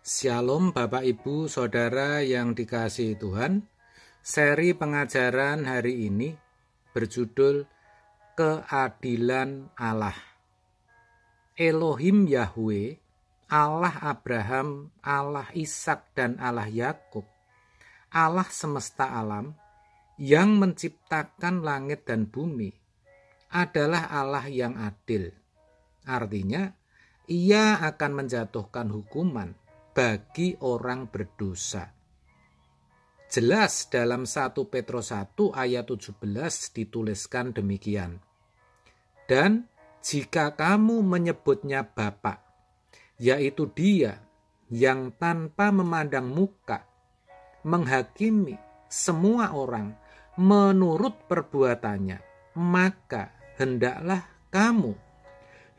Shalom Bapak Ibu Saudara yang dikasihi Tuhan. Seri pengajaran hari ini berjudul Keadilan Allah. Elohim Yahweh, Allah Abraham, Allah Ishak dan Allah Yakub, Allah semesta alam yang menciptakan langit dan bumi, adalah Allah yang adil. Artinya, Ia akan menjatuhkan hukuman bagi orang berdosa. Jelas dalam 1 Petrus 1 ayat 17 dituliskan demikian. Dan jika kamu menyebutnya Bapa, yaitu Dia yang tanpa memandang muka menghakimi semua orang menurut perbuatannya, maka hendaklah kamu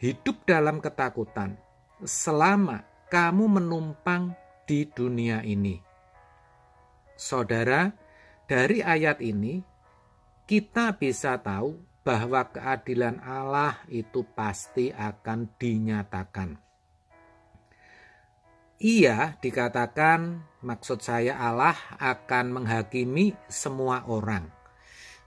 hidup dalam ketakutan selama kamu menumpang di dunia ini. Saudara, dari ayat ini kita bisa tahu bahwa keadilan Allah itu pasti akan dinyatakan. Ia dikatakan, maksud saya Allah akan menghakimi semua orang.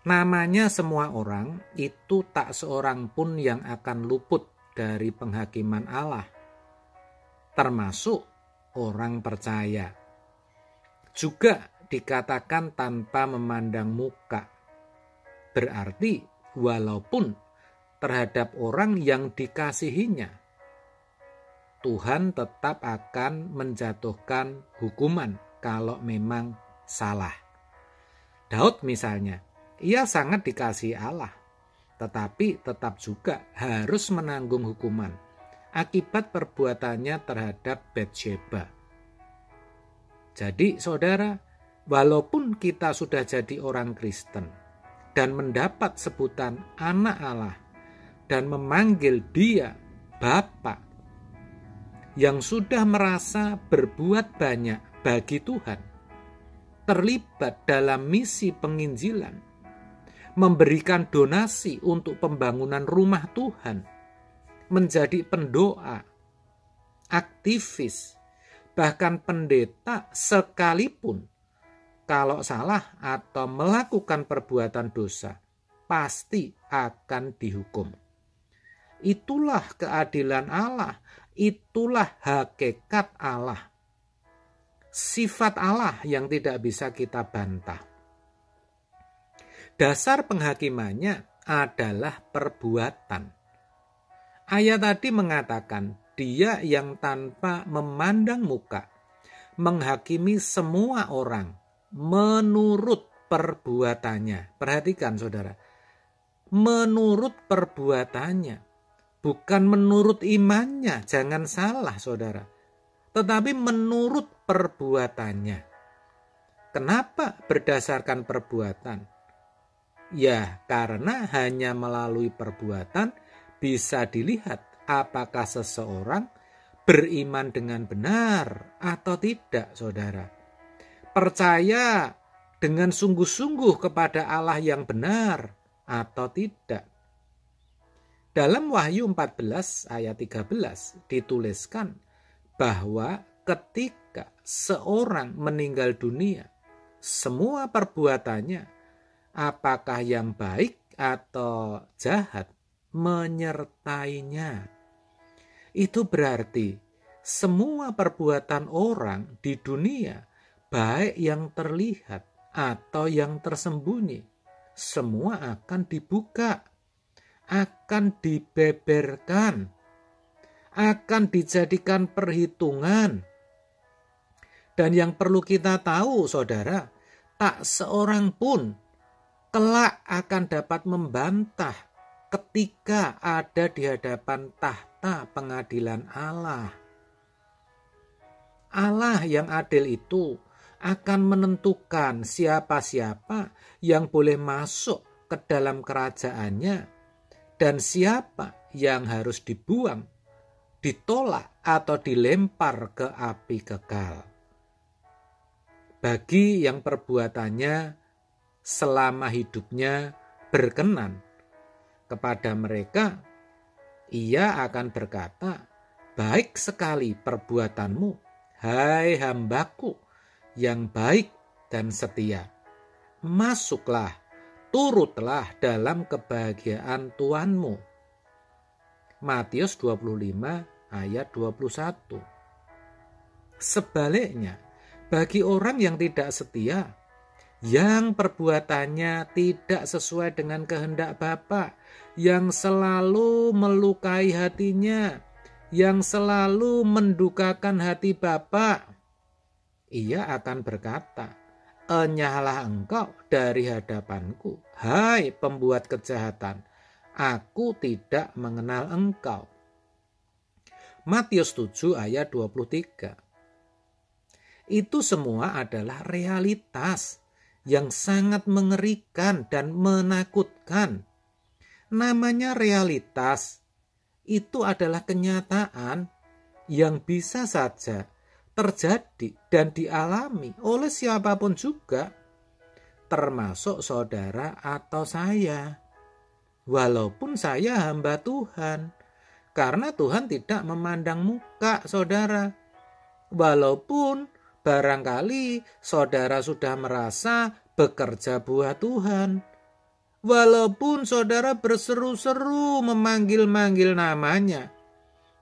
Namanya semua orang, itu tak seorang pun yang akan luput dari penghakiman Allah, termasuk orang percaya. Juga dikatakan tanpa memandang muka. Berarti walaupun terhadap orang yang dikasihinya, Tuhan tetap akan menjatuhkan hukuman kalau memang salah. Daud misalnya, ia sangat dikasihi Allah, tetapi tetap juga harus menanggung hukuman akibat perbuatannya terhadap Batsheba. Jadi saudara, walaupun kita sudah jadi orang Kristen dan mendapat sebutan anak Allah dan memanggil Dia Bapa, yang sudah merasa berbuat banyak bagi Tuhan, terlibat dalam misi penginjilan, memberikan donasi untuk pembangunan rumah Tuhan, menjadi pendoa, aktivis, bahkan pendeta sekalipun, kalau salah atau melakukan perbuatan dosa, pasti akan dihukum. Itulah keadilan Allah, itulah hakikat Allah. Sifat Allah yang tidak bisa kita bantah. Dasar penghakimannya adalah perbuatan. Ayat tadi mengatakan, Dia yang tanpa memandang muka menghakimi semua orang menurut perbuatannya. Perhatikan saudara, menurut perbuatannya, bukan menurut imannya, jangan salah saudara, tetapi menurut perbuatannya. Kenapa berdasarkan perbuatan? Ya, karena hanya melalui perbuatan bisa dilihat apakah seseorang beriman dengan benar atau tidak, saudara. Percaya dengan sungguh-sungguh kepada Allah yang benar atau tidak. Dalam Wahyu 14 ayat 13 dituliskan bahwa ketika seorang meninggal dunia, semua perbuatannya, apakah yang baik atau jahat, menyertainya. Itu berarti semua perbuatan orang di dunia, baik yang terlihat atau yang tersembunyi, semua akan dibuka, akan dibeberkan, akan dijadikan perhitungan. Dan yang perlu kita tahu saudara, tak seorang pun kelak akan dapat membantah ketika ada di hadapan tahta pengadilan Allah. Allah yang adil itu akan menentukan siapa-siapa yang boleh masuk ke dalam kerajaannya dan siapa yang harus dibuang, ditolak atau dilempar ke api kekal. Bagi yang perbuatannya selama hidupnya berkenan kepada mereka, Ia akan berkata, baik sekali perbuatanmu, hai hambaku yang baik dan setia, masuklah, turutlah dalam kebahagiaan Tuhanmu. Matius 25 ayat 21. Sebaliknya, bagi orang yang tidak setia, yang perbuatannya tidak sesuai dengan kehendak Bapa, yang selalu melukai hatinya, yang selalu mendukakan hati Bapa, ia akan berkata, enyahlah engkau dari hadapanku, hai pembuat kejahatan, aku tidak mengenal engkau. Matius 7 ayat 23. Itu semua adalah realitas yang sangat mengerikan dan menakutkan. Namanya realitas, itu adalah kenyataan yang bisa saja terjadi dan dialami oleh siapapun juga, termasuk saudara atau saya. Walaupun saya hamba Tuhan, karena Tuhan tidak memandang muka saudara. Walaupun barangkali saudara sudah merasa bekerja buat Tuhan. Walaupun saudara berseru-seru memanggil-manggil namanya.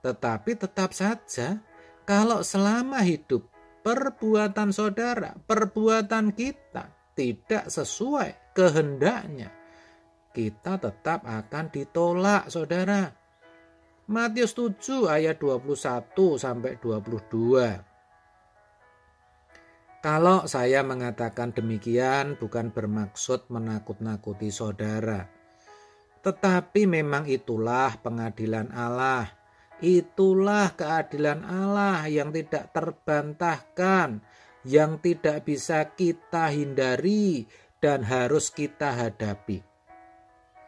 Tetapi tetap saja kalau selama hidup perbuatan saudara, perbuatan kita tidak sesuai kehendaknya, kita tetap akan ditolak saudara. Matius 7 ayat 21 sampai 22. Kalau saya mengatakan demikian bukan bermaksud menakut-nakuti saudara. Tetapi memang itulah pengadilan Allah. Itulah keadilan Allah yang tidak terbantahkan, yang tidak bisa kita hindari dan harus kita hadapi.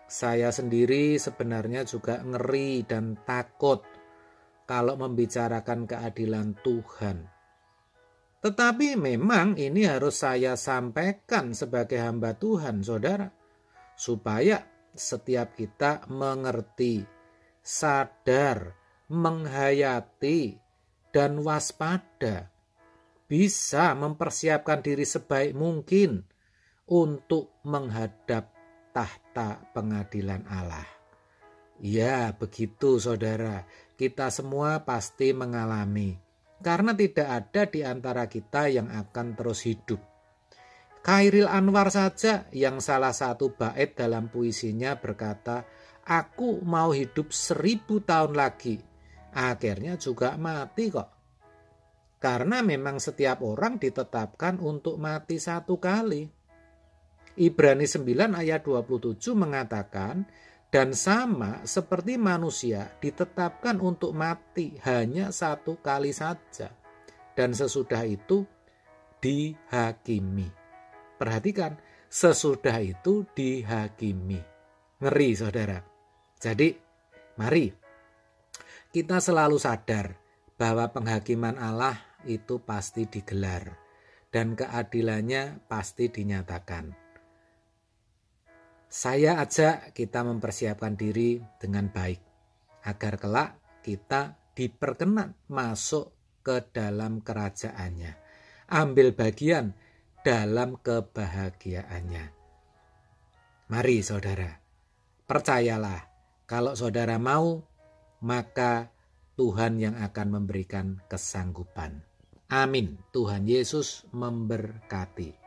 Saya sendiri sebenarnya juga ngeri dan takut kalau membicarakan keadilan Tuhan. Tetapi memang ini harus saya sampaikan sebagai hamba Tuhan, saudara, supaya setiap kita mengerti, sadar, menghayati, dan waspada, bisa mempersiapkan diri sebaik mungkin untuk menghadap tahta pengadilan Allah. Ya, begitu saudara, kita semua pasti mengalami. Karena tidak ada di antara kita yang akan terus hidup. Khairil Anwar saja yang salah satu bait dalam puisinya berkata, aku mau hidup 1000 tahun lagi. Akhirnya juga mati kok. Karena memang setiap orang ditetapkan untuk mati satu kali. Ibrani 9 ayat 27 mengatakan, dan sama seperti manusia ditetapkan untuk mati hanya satu kali saja. Dan sesudah itu dihakimi. Perhatikan, sesudah itu dihakimi. Ngeri saudara. Jadi mari kita selalu sadar bahwa penghakiman Allah itu pasti digelar. Dan keadilannya pasti dinyatakan. Saya ajak kita mempersiapkan diri dengan baik, agar kelak kita diperkenan masuk ke dalam kerajaannya, ambil bagian dalam kebahagiaannya. Mari saudara, percayalah, kalau saudara mau, maka Tuhan yang akan memberikan kesanggupan. Amin. Tuhan Yesus memberkati.